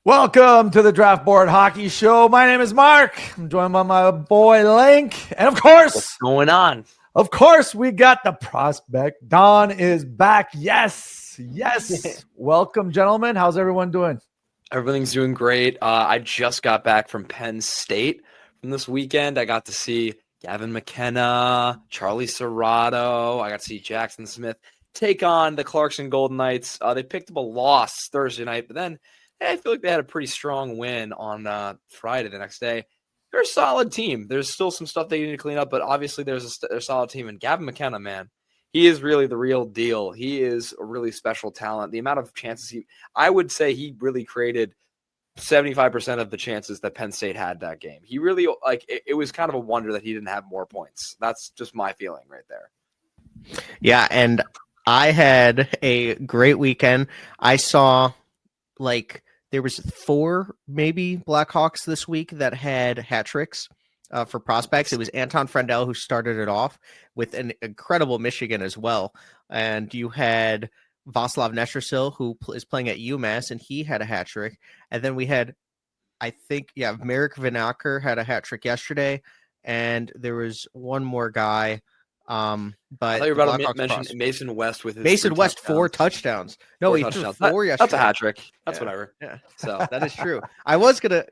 Welcome to the Draft Board Hockey Show. My name is Mark. I'm joined by my boy Linc. And What's going on? Of course, we got the prospect. Don is back. Yes. Welcome, gentlemen. How's everyone doing? Everything's doing great. I just got back from Penn State from this weekend. I got to see Gavin McKenna, Charlie Serrato. I got to see Jackson Smith take on the Clarkson Golden Knights. They picked up a loss Thursday night, but then I feel like they had a pretty strong win on Friday the next day. They're a solid team. There's still some stuff they need to clean up, but obviously they're a solid team. And Gavin McKenna, man, he is really the real deal. He is a really special talent. The amount of chances I would say he really created 75% of the chances that Penn State had that game. He really, it was kind of a wonder that he didn't have more points. That's just my feeling right there. Yeah, and I had a great weekend. I saw, there was 4 maybe Blackhawks this week that had hat tricks for prospects. It was Anton Frendel who started it off with an incredible Michigan as well. And you had Vaslav Nestrasil, who is playing at UMass, and he had a hat trick. And then we had, Marek Vinacker had a hat trick yesterday. And there was one more guy. But I thought you were about to mention Mason West with his Mason West touchdowns. 4 touchdowns. No, he threw 4 yesterday. That's a hat trick. That's whatever. Yeah, so that is true. I was gonna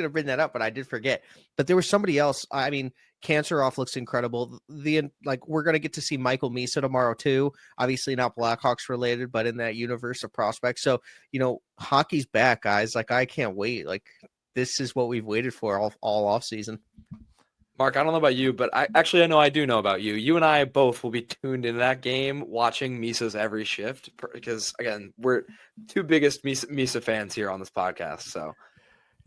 bring that up, but I did forget. But there was somebody else. I mean, Canceroff looks incredible. We're gonna get to see Michael Misa tomorrow too. Obviously not Blackhawks related, but in that universe of prospects. So hockey's back, guys. I can't wait. This is what we've waited for all off season. Mark, I don't know about you, but I know I do know about you. You and I both will be tuned into that game, watching Misa's every shift, because again, we're 2 biggest Misa fans here on this podcast. So,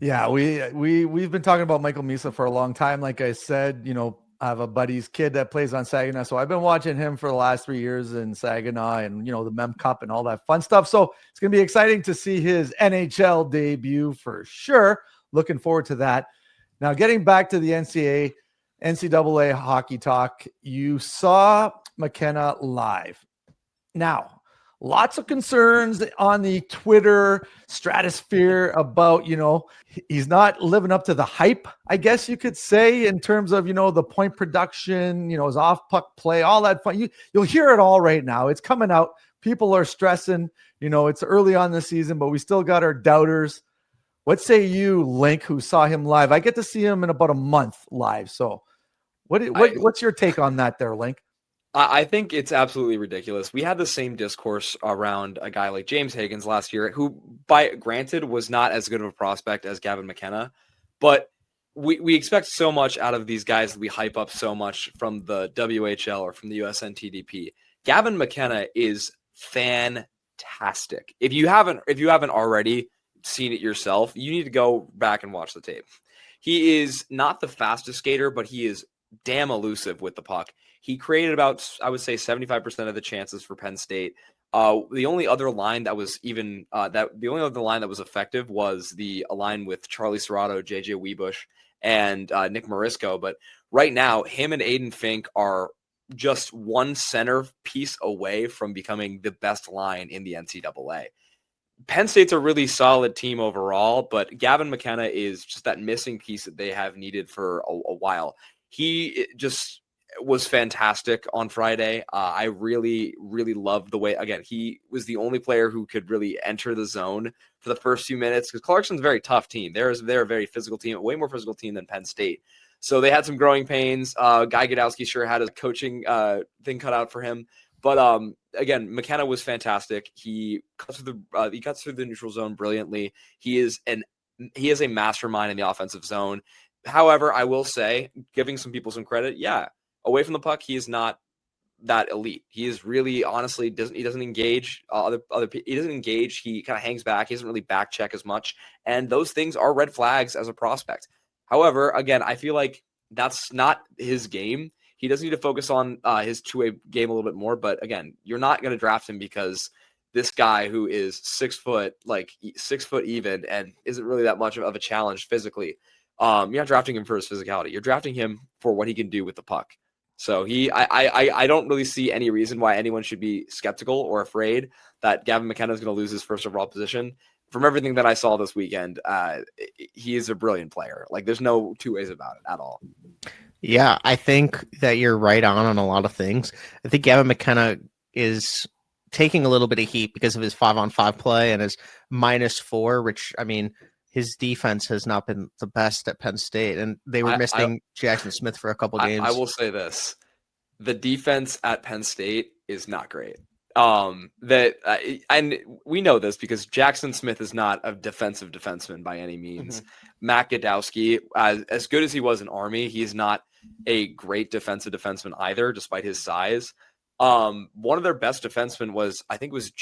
yeah, we've been talking about Michael Misa for a long time. Like I said, I have a buddy's kid that plays on Saginaw, so I've been watching him for the last 3 years in Saginaw, and the Mem Cup and all that fun stuff. So it's gonna be exciting to see his NHL debut for sure. Looking forward to that. Now, getting back to the NCAA hockey talk, you saw McKenna live. Now, lots of concerns on the Twitter stratosphere about, he's not living up to the hype, I guess you could say, in terms of, the point production, his off puck play, all that fun. You'll hear it all right now. It's coming out. People are stressing, it's early on the season, but we still got our doubters. What say you, Linc, who saw him live? I get to see him in about a month live. So what's your take on that there, Linc? I think it's absolutely ridiculous. We had the same discourse around a guy like James Higgins last year, who, granted, was not as good of a prospect as Gavin McKenna, but we expect so much out of these guys that we hype up so much from the WHL or from the USNTDP. Gavin McKenna is fantastic. If you haven't already seen it yourself, you need to go back and watch the tape. He is not the fastest skater, but he is damn elusive with the puck. He created about, I would say, 75% of the chances for Penn State. The only other line that was effective was the line with Charlie Serrato, JJ Webush, and Nick Marisco. But right now, him and Aiden Fink are just one center piece away from becoming the best line in the NCAA. Penn State's a really solid team overall, but Gavin McKenna is just that missing piece that they have needed for a while. He just was fantastic on Friday. I really, really loved the way, again, he was the only player who could really enter the zone for the first few minutes, because Clarkson's a very tough team. They're a very physical team, a way more physical team than Penn State. So they had some growing pains. Guy Gadowski sure had his coaching thing cut out for him. But again, McKenna was fantastic. He cuts through the neutral zone brilliantly. He is a mastermind in the offensive zone. However, I will say, giving some people some credit, away from the puck, he is not that elite. He is really, honestly, he doesn't engage he doesn't engage. He kind of hangs back. He doesn't really back check as much, and those things are red flags as a prospect. However, again, I feel like that's not his game. He does need to focus on his two-way game a little bit more. But again, you're not going to draft him because this guy who is 6 foot, 6 foot even, and isn't really that much of a challenge physically. You're not drafting him for his physicality. You're drafting him for what he can do with the puck. So I don't really see any reason why anyone should be skeptical or afraid that Gavin McKenna is going to lose his first overall position. from everything that I saw this weekend, he is a brilliant player. Like, there's no two ways about it at all. Yeah, I think that you're right on a lot of things. I think Gavin McKenna is taking a little bit of heat because of his 5-on-5 play and his -4, which, I mean, his defense has not been the best at Penn State, and they were missing Jackson Smith for a couple games. I will say this. The defense at Penn State is not great. And we know this because Jackson Smith is not a defensive defenseman by any means. Mm-hmm. Matt Gadowski, as good as he was in Army, he's not a great defensive defenseman either, despite his size. One of their best defensemen was, I think it was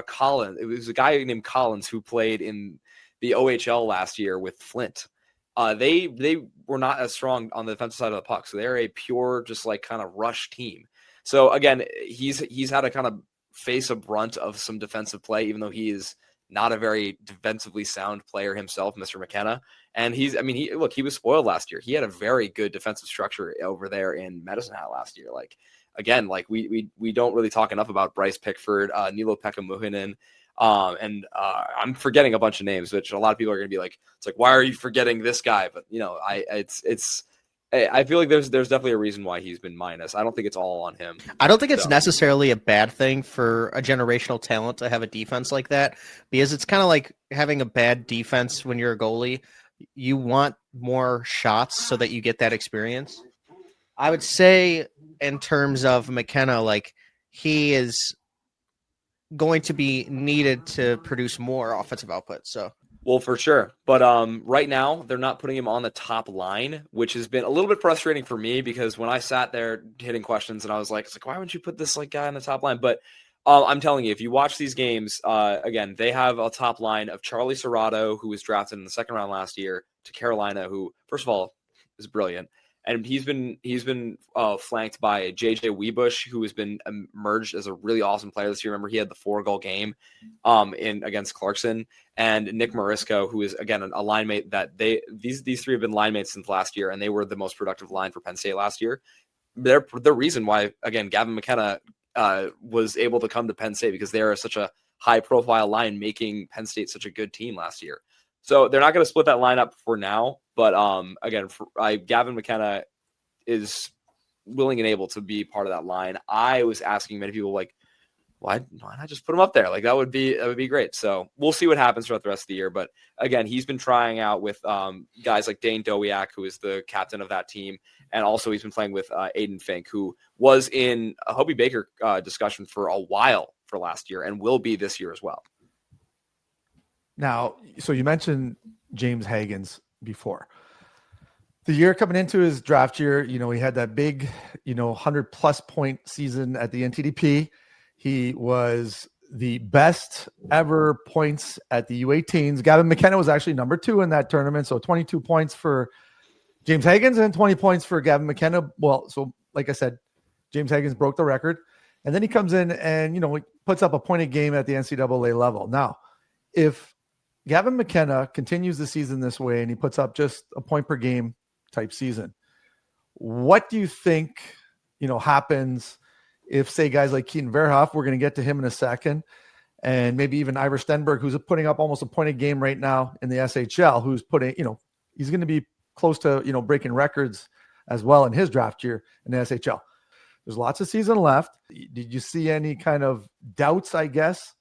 Collins. It was a guy named Collins who played in the OHL last year with Flint. They were not as strong on the defensive side of the puck. So they're a pure, just like kind of rush team. So again, he's had to kind of face a brunt of some defensive play, even though he is not a very defensively sound player himself, Mr. McKenna. And he was spoiled last year. He had a very good defensive structure over there in Medicine Hat last year. Like, again, like we don't really talk enough about Bryce Pickford, Nilo Pekka-Muhinen. And I'm forgetting a bunch of names, which a lot of people are going to be like, it's like, why are you forgetting this guy? But I feel like there's definitely a reason why he's been minus. I don't think it's all on him. I don't think it's necessarily a bad thing for a generational talent to have a defense like that, because it's kind of like having a bad defense when you're a goalie. You want more shots so that you get that experience. I would say in terms of McKenna, like, he is going to be needed to produce more offensive output. So, well, for sure. But right now they're not putting him on the top line, which has been a little bit frustrating for me, because when I sat there hitting questions and I was like, it's like, why wouldn't you put this like guy on the top line? But I'm telling you, if you watch these games, again, they have a top line of Charlie Serrato, who was drafted in the second round last year to Carolina, who, first of all, is brilliant. And he's been flanked by JJ Wiebusch, who has been emerged as a really awesome player this year. Remember, he had the 4-goal game against Clarkson, and Nick Marisco, who is, again, a line mate that these three have been line mates since last year, and they were the most productive line for Penn State last year. They're the reason why, again, Gavin McKenna was able to come to Penn State, because they're such a high-profile line, making Penn State such a good team last year. So they're not going to split that lineup for now. But again, Gavin McKenna is willing and able to be part of that line. I was asking many people, like, why not just put him up there? Like, that would be great. So we'll see what happens throughout the rest of the year. But again, he's been trying out with guys like Dane Dowiak, who is the captain of that team. And also he's been playing with Aiden Fink, who was in a Hobie Baker discussion for a while for last year and will be this year as well. Now, so you mentioned James Hagens before. The year coming into his draft year, he had that big, 100+ point season at the NTDP. He was the best ever points at the U18s. Gavin McKenna was actually number 2 in that tournament. So 22 points for James Hagens and 20 points for Gavin McKenna. Well, so like I said, James Hagens broke the record. And then he comes in and, he puts up a point a game at the NCAA level. Now, if Gavin McKenna continues the season this way and he puts up just a point per game type season, what do you think, happens if, say, guys like Keaton Verhoeff, we're going to get to him in a second, and maybe even Ivor Stenberg, who's putting up almost a point a game right now in the SHL, who's putting, he's going to be close to, breaking records as well in his draft year in the SHL. There's lots of season left. Did you see any kind of doubts, I guess?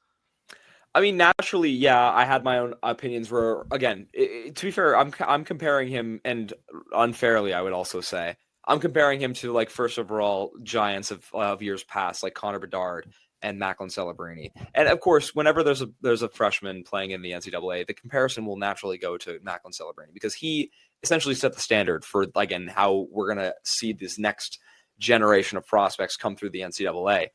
I mean, naturally, yeah, I had my own opinions where, again, to be fair, I'm comparing him, and unfairly, I would also say, I'm comparing him to, like, first overall giants of years past, like Connor Bedard and Macklin Celebrini. And of course, whenever there's a freshman playing in the NCAA, the comparison will naturally go to Macklin Celebrini, because he essentially set the standard for, again, how we're going to see this next generation of prospects come through the NCAA.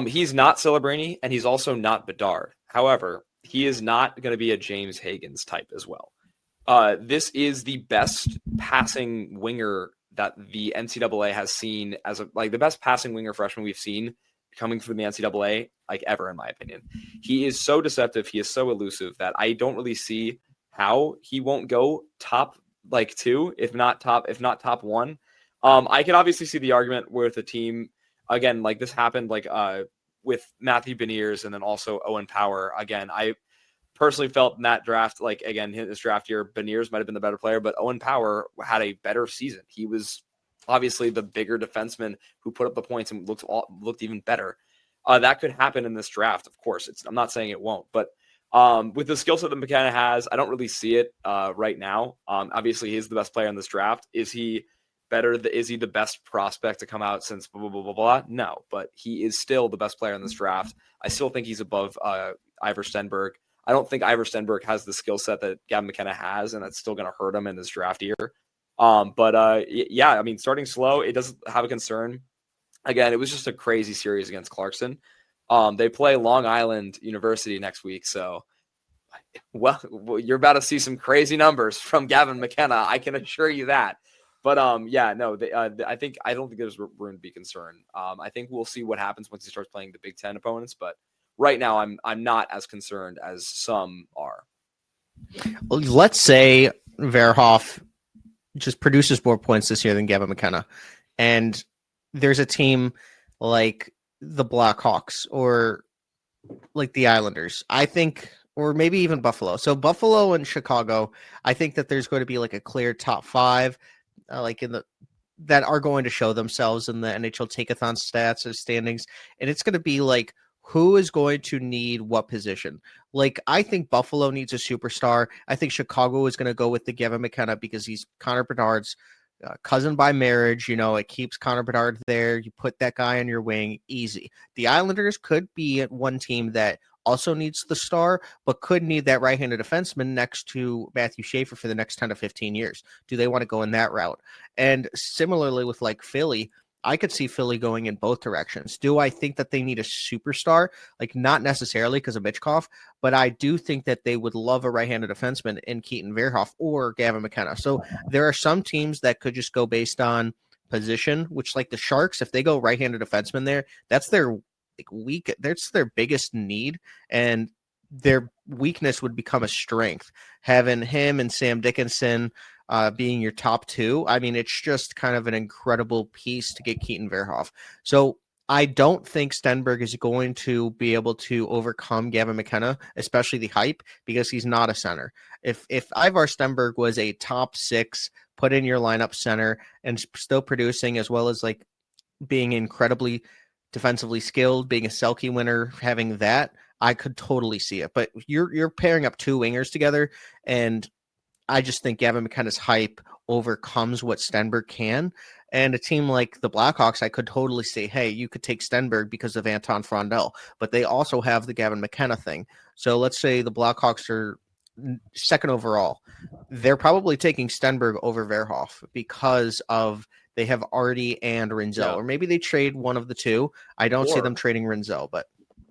He's not Celebrini, and he's also not Bedard. However, he is not going to be a James Hagens type as well. This is the best passing winger that the NCAA has seen as the best passing winger freshman we've seen coming from the NCAA, like, ever, in my opinion. He is so deceptive. He is so elusive that I don't really see how he won't go top, 2, if not top 1. I can obviously see the argument with a team, again, like this happened, with Matthew Beniers and then also Owen Power. Again, personally felt in that draft, like again, his draft year, Beniers might have been the better player, but Owen Power had a better season. He was obviously the bigger defenseman who put up the points and looked even better. That could happen in this draft, of course. I'm not saying it won't, but with the skill set that McKenna has, I don't really see it right now. Obviously, he's the best player in this draft. Is he better? Is he the best prospect to come out since blah, blah, blah, blah, blah? No, but he is still the best player in this draft. I still think he's above Ivor Stenberg. I don't think Ivor Stenberg has the skill set that Gavin McKenna has, and that's still going to hurt him in this draft year. Yeah, I mean, starting slow, it doesn't have a concern. Again, it was just a crazy series against Clarkson. They play Long Island University next week, so well, you're about to see some crazy numbers from Gavin McKenna. I can assure you that. But I don't think there's room to be concerned. I think we'll see what happens once he starts playing the Big Ten opponents, but right now, I'm not as concerned as some are. Let's say Verhoeff just produces more points this year than Gavin McKenna, and there's a team like the Blackhawks or like the Islanders, I think, or maybe even Buffalo. So Buffalo and Chicago, I think that there's going to be like a clear top five, that are going to show themselves in the NHL Takeathon stats or standings, and it's going to be like, who is going to need what position? Like, I think Buffalo needs a superstar. I think Chicago is going to go with the Gavin McKenna because he's Connor Bedard's cousin by marriage. It keeps Connor Bedard there. You put that guy on your wing, easy. The Islanders could be one team that also needs the star, but could need that right-handed defenseman next to Matthew Schaefer for the next 10 to 15 years. Do they want to go in that route? And similarly with like Philly, I could see Philly going in both directions. Do I think that they need a superstar? Like, not necessarily because of Mitchkov, but I do think that they would love a right-handed defenseman in Keaton Verhoeff or Gavin McKenna. So there are some teams that could just go based on position, which like the Sharks, if they go right-handed defenseman there, that's their that's their biggest need, and their weakness would become a strength. Having him and Sam Dickinson being your top two, I mean, it's just kind of an incredible piece to get Keaton Verhoeff. So I don't think Stenberg is going to be able to overcome Gavin McKenna, especially the hype, because he's not a center. If Ivar Stenberg was a top six, put in your lineup center and still producing, as well as like being incredibly defensively skilled, being a Selke winner, having that, I could totally see it. But you're pairing up two wingers together, and I just think Gavin McKenna's hype overcomes what Stenberg can. And a team like the Blackhawks, I could totally say, hey, you could take Stenberg because of Anton Frondel, but they also have the Gavin McKenna thing. So let's say the Blackhawks are second overall. They're probably taking Stenberg over Verhoeff because of they have Artie and Rinzel, Yeah. or maybe they trade one of the two. I don't see them trading Rinzel, but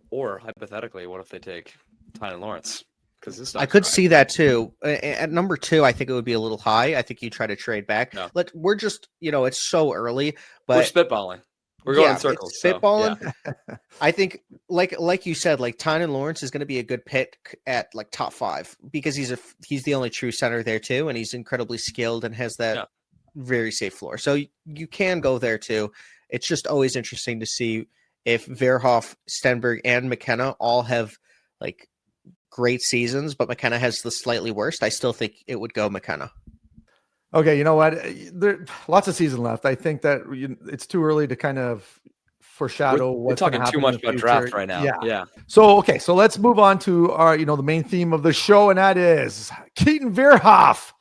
or hypothetically, what if they take Tynan Lawrence? Because I could see that too. At number two, I think it would be a little high. I think you try to trade back. Yeah. We're just, it's so early, we're but spitballing. We're going in circles. Spitballing. Yeah. I think, like you said, like Tynan Lawrence is going to be a good pick at like top five because he's the only true center there too, and he's incredibly skilled and has that very safe floor. So you can go there too. It's just always interesting to see if Verhoeff, Stenberg, and McKenna all have like great seasons, but McKenna has the slightly worst. I still think it would go McKenna. Okay, you know what? There's lots of season left. I think that it's too early to kind of foreshadow what's going to happen. We're talking too much about draft right now. Yeah. So let's move on to our, the main theme of the show, and that is Keaton Verhoeff,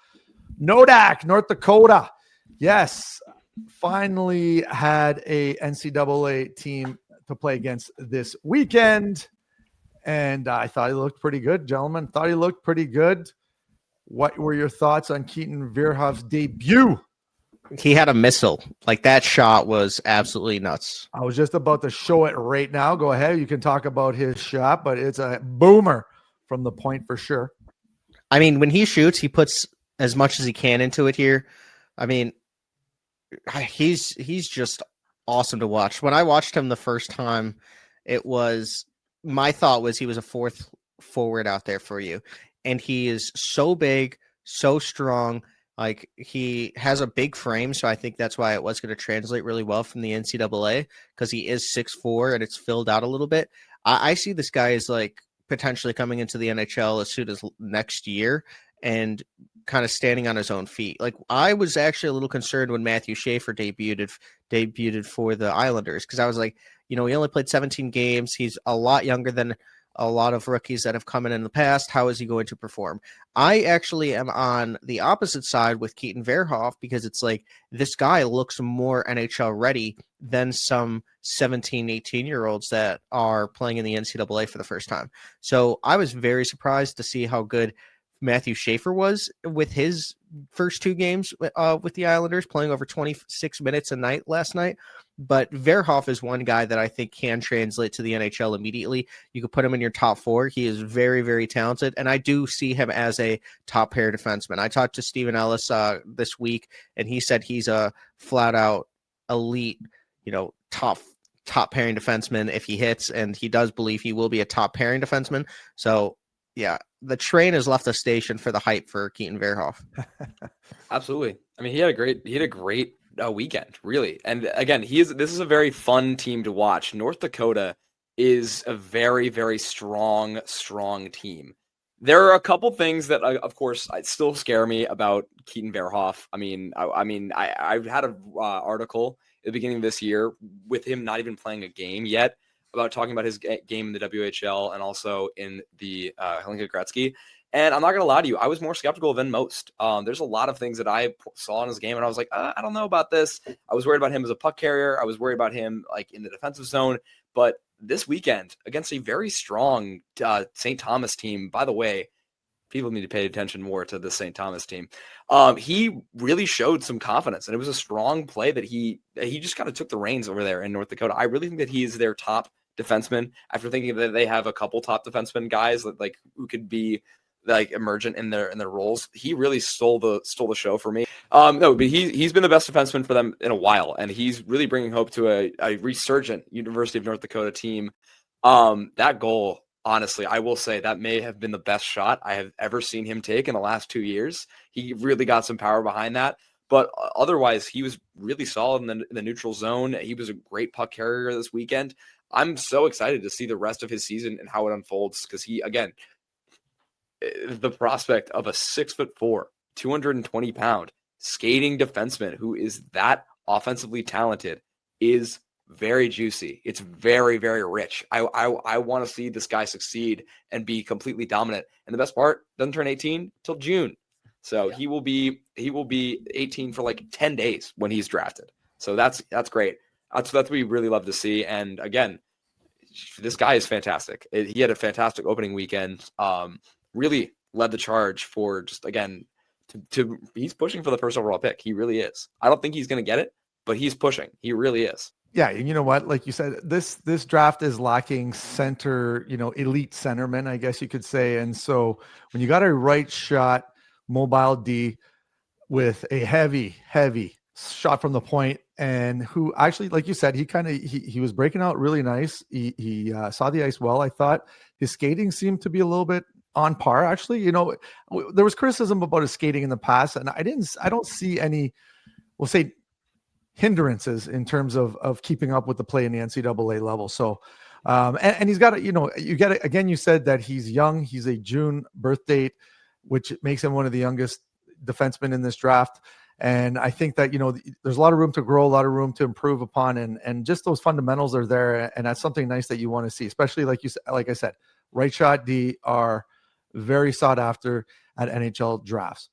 Nodak, North Dakota. Yes, finally had a NCAA team to play against this weekend. And I thought he looked pretty good, gentlemen. Thought he looked pretty good. What were your thoughts on Keaton Verhoeff's debut? He had a missile. Like, that shot was absolutely nuts. I was just about to show it right now. Go ahead. You can talk about his shot, but it's a boomer from the point for sure. I mean, when he shoots, he puts as much as he can into it here. I mean, he's just awesome to watch. When I watched him the first time, my thought was he was a fourth forward out there for you. And he is so big, so strong. Like, he has a big frame, so I think that's why it was going to translate really well from the NCAA, because he is 6'4", and it's filled out a little bit. I see this guy as like potentially coming into the NHL as soon as next year and kind of standing on his own feet. Like, I was actually a little concerned when Matthew Schaefer debuted for the Islanders, because I was like, he only played 17 games. He's a lot younger than a lot of rookies that have come in the past. How is he going to perform? I actually am on the opposite side with Keaton Verhoeff, because it's like, this guy looks more NHL ready than some 17, 18-year-olds that are playing in the NCAA for the first time. So I was very surprised to see how good Matthew Schaefer was with his first 2 games with the Islanders, playing over 26 minutes a night last night. But Verhoeff is one guy that I think can translate to the NHL immediately. You could put him in your top 4. He is very, very talented, and I do see him as a top pair defenseman. I talked to Stephen Ellis this week, and he said he's a flat-out elite, top pairing defenseman if he hits, and he does believe he will be a top pairing defenseman. So, yeah, the train has left the station for the hype for Keaton Verhoeff. Absolutely. I mean, he had a great weekend, really. And again, this is a very fun team to watch. North Dakota is a very, very strong team. There are a couple things that, of course, still scare me about Keaton Verhoeff. I had an article at the beginning of this year with him not even playing a game yet about talking about his game in the WHL and also in the Linc Gretzky. And I'm not going to lie to you, I was more skeptical than most. There's a lot of things that I saw in his game, and I was like, I don't know about this. I was worried about him as a puck carrier. I was worried about him like in the defensive zone. But this weekend, against a very strong St. Thomas team, by the way, people need to pay attention more to the St. Thomas team. He really showed some confidence, and it was a strong play that he just kind of took the reins over there in North Dakota. I really think that he is their top defenseman, after thinking that they have a couple top defenseman guys that who could be like emergent in their roles. He really stole the show for me. No, but he's been the best defenseman for them in a while, and he's really bringing hope to a resurgent University of North Dakota team. That goal, honestly, I will say that may have been the best shot I have ever seen him take in the last 2 years. He really got some power behind that. But otherwise, he was really solid in the neutral zone. He was a great puck carrier this weekend. I'm so excited to see the rest of his season and how it unfolds, because he, again, the prospect of a 6'4", 220-pound skating defenseman who is that offensively talented is very juicy. It's very, very rich. I want to see this guy succeed and be completely dominant. And the best part, doesn't turn 18 till June. So yeah. He will be 18 for like 10 days when he's drafted. So that's great. That's what we really love to see. And again, this guy is fantastic. He had a fantastic opening weekend. Really led the charge for just, again, he's pushing for the first overall pick. He really is. I don't think he's going to get it, but he's pushing. He really is. Yeah, and you know what? Like you said, this draft is lacking center, elite centermen, I guess you could say. And so when you got a right shot, mobile D with a heavy shot from the point, and who actually, like you said, he was breaking out really nice. He saw the ice well. I thought his skating seemed to be a little bit on par. Actually, there was criticism about his skating in the past, and I don't see any, we'll say, hindrances in terms of keeping up with the play in the NCAA level. So, and he's got you get it again. You said that he's young. He's a June birth date, which makes him one of the youngest defensemen in this draft. And I think that, there's a lot of room to grow, a lot of room to improve upon, and just those fundamentals are there. And that's something nice that you want to see, especially like I said, right shot D are very sought after at NHL drafts.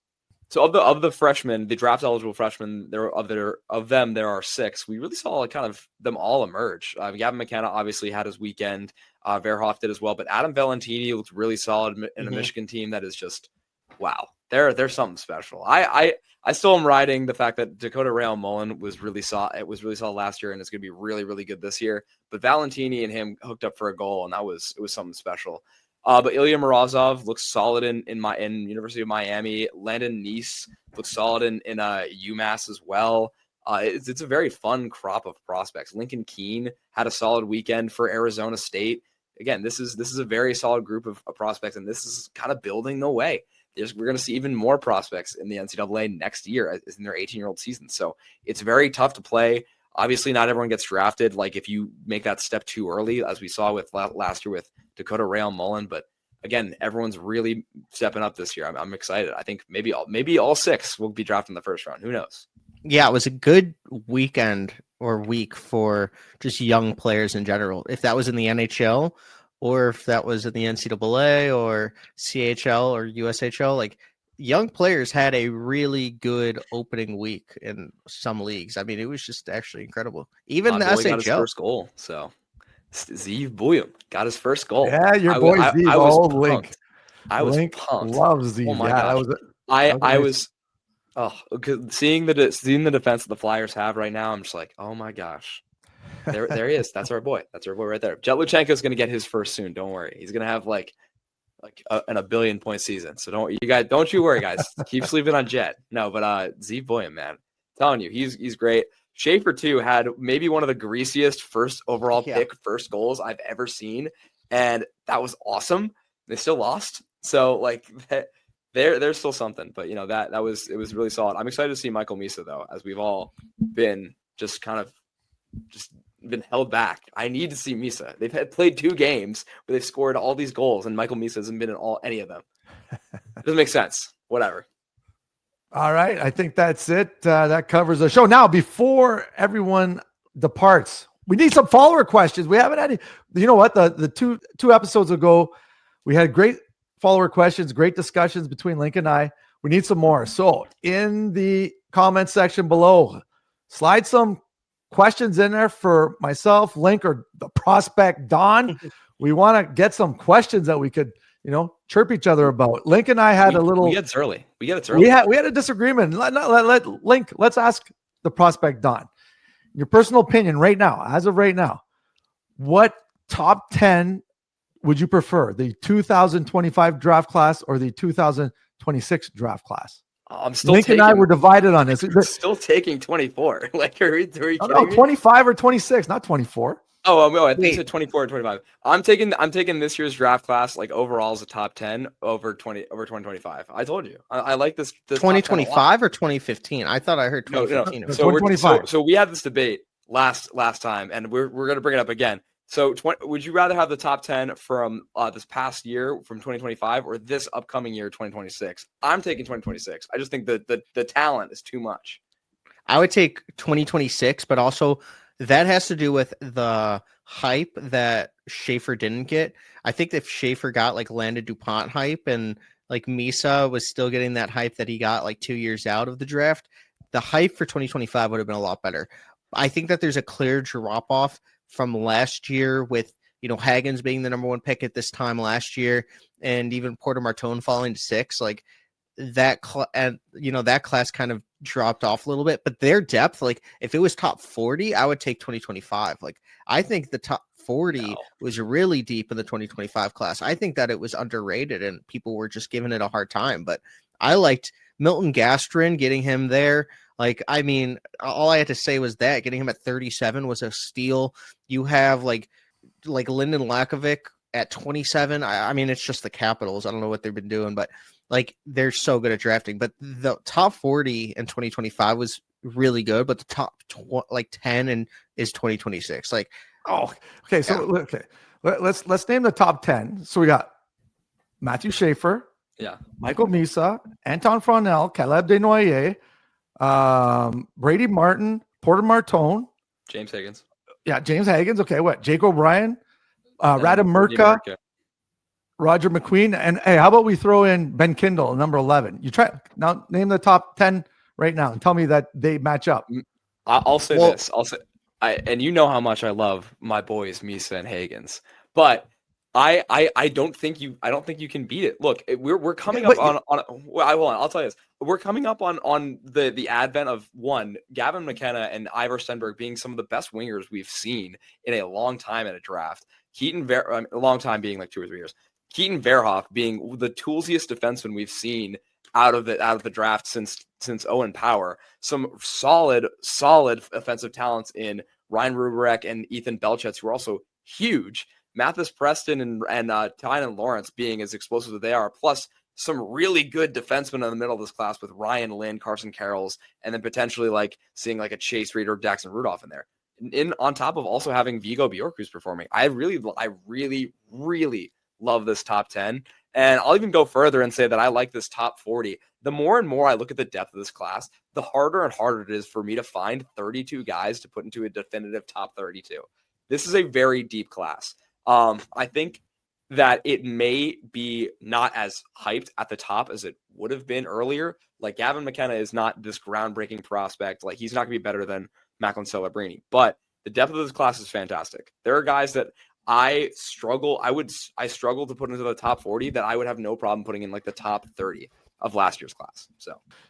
So of the freshmen, the draft eligible freshmen, there are 6. We really saw kind of them all emerge. Gavin McKenna obviously had his weekend. Verhoeff did as well, but Adam Valentini looked really solid in a Michigan team that is just wow. There's something special. I still am riding the fact that Dakota Rail Mullen was really solid. It was really solid last year, and it's going to be really, really good this year. But Valentini and him hooked up for a goal, and it was something special. But Ilya Morozov looks solid in University of Miami. Landon Neese looks solid in UMass as well. It's a very fun crop of prospects. Lincoln Keene had a solid weekend for Arizona State. Again, this is a very solid group of prospects, and this is kind of building the way. We're going to see even more prospects in the NCAA next year in their 18-year-old season. So it's very tough to play Obviously, not everyone gets drafted. Like if you make that step too early, as we saw with last year with Dakota Rail Mullen, but again, everyone's really stepping up this year. I'm excited. I think maybe all 6 will be drafted in the first round. Who knows? Yeah, it was a good weekend or week for just young players in general. If that was in the NHL or if that was in the NCAA or CHL or USHL, like young players had a really good opening week in some leagues. I mean, it was just actually incredible. Even the Boy got his SHL. first goal. So Zeev Boyum got his first goal. Yeah, your boy Zeev. I was Linc. pumped. I was Linc pumped. loves Zeev. Oh my Yeah, gosh. I was seeing the defense that the Flyers have right now. I'm just like, oh my gosh, there he is. That's our boy. That's our boy right there. Jet Luchenko is going to get his first soon. Don't worry. He's going to have like a billion-point season. So don't you worry, guys. Keep sleeping on Jet. No, but Zeev Boyum, man, I'm telling you, he's great. Schaefer too had maybe one of the greasiest first overall pick first goals I've ever seen, and that was awesome. They still lost, so like there's still something. But it was really solid. I'm excited to see Michael Misa though, as we've all been just been held back. I need to see Misa. They've played 2 games where they've scored all these goals, and Michael Misa hasn't been in any of them. Doesn't make sense. Whatever. All right. I think that's it. That covers the show. Now, before everyone departs, we need some follower questions. We haven't had any. You know what? The two episodes ago, we had great follower questions, great discussions between Linc and I. We need some more. So in the comment section below, slide some questions in there for myself, Linc, or the prospect Don. We want to get some questions that we could chirp each other about. Linc and I had a little. We get it early. We had a disagreement. Let Linc. Let's ask the prospect Don. Your personal opinion right now, as of right now, what top 10 would you prefer? The 2025 draft class or the 2026 draft class? I'm still. Linc and I were divided on this. Still taking 24. Like, are you kidding me? 25 or 26, not 24. Oh, I think you said 24 or 25. I'm taking this year's draft class like overall as a top 10 over 2025. I told you. I like this 2025 or 2015. I thought I heard 2015. No. So 2025. So we had this debate last time, and we're going to bring it up again. So would you rather have the top 10 from this past year from 2025 or this upcoming year 2026? I'm taking 2026. I just think the talent is too much. I would take 2026, but also that has to do with the hype that Schaefer didn't get. I think if Schaefer got like Landon DuPont hype and like Misa was still getting that hype that he got like 2 years out of the draft, the hype for 2025 would have been a lot better. I think that there's a clear drop off from last year with, Hagens being the number 1 pick at this time last year and even Porter Martone falling to 6. Like that class kind of dropped off a little bit, but their depth, like if it was top 40, I would take 2025. Like I think the top 40 was really deep in the 2025 class. I think that it was underrated and people were just giving it a hard time, but I liked Milton Gastrin, getting him there. Like, I mean, all I had to say was that getting him at 37 was a steal. You have like Lyndon Lakovic at 27. I mean, it's just the Capitals. I don't know what they've been doing, but like they're so good at drafting. But the top 40 in 2025 was really good, but the top 10 is 2026. Like, okay. So let's name the top 10. So we got Matthew Schaefer, Michael Misa, Anton Fronel, Caleb Desnoyers, Brady Martin, Porter Martone, James Hagens. Yeah, James Hagens. Okay, what? Jake O'Brien, Radim Murka, Roger McQueen, and hey, how about we throw in Ben Kindle, number 11? You try now. Name the top 10 right now and tell me that they match up. I'll say this. And you know how much I love my boys Misa and Hagens, but I don't think you can beat it. Look, we're coming up on I'll tell you this. We're coming up on the advent of Gavin McKenna and Ivor Stenberg being some of the best wingers we've seen in a long time in a draft. A long time being like 2 or 3 years. Keaton Verhoeff being the toolsiest defenseman we've seen out of the draft since Owen Power. Some solid offensive talents in Ryan Ruberek and Ethan Belchetz, who are also huge. Mathis Preston and Tynan Lawrence being as explosive as they are, plus some really good defensemen in the middle of this class with Ryan Lynn, Carson Carrolls, and then potentially like seeing like a Chase Reed or Jackson Rudolph in there. On top of also having Vigo Bjork who's performing. I really love this top 10. And I'll even go further and say that I like this top 40. The more and more I look at the depth of this class, the harder and harder it is for me to find 32 guys to put into a definitive top 32. This is a very deep class. I think that it may be not as hyped at the top as it would have been earlier. Like Gavin McKenna is not this groundbreaking prospect. Like he's not going to be better than Macklin Celebrini, but the depth of this class is fantastic. There are guys that I struggle to put into the top 40 that I would have no problem putting in like the top 30 of last year's class.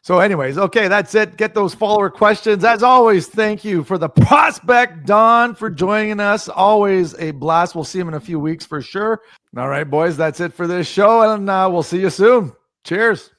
So anyways, okay, that's it. Get those follower questions. As always, thank you for the prospect, Don, for joining us. Always a blast. We'll see him in a few weeks for sure. All right, boys, that's it for this show, and we'll see you soon. Cheers.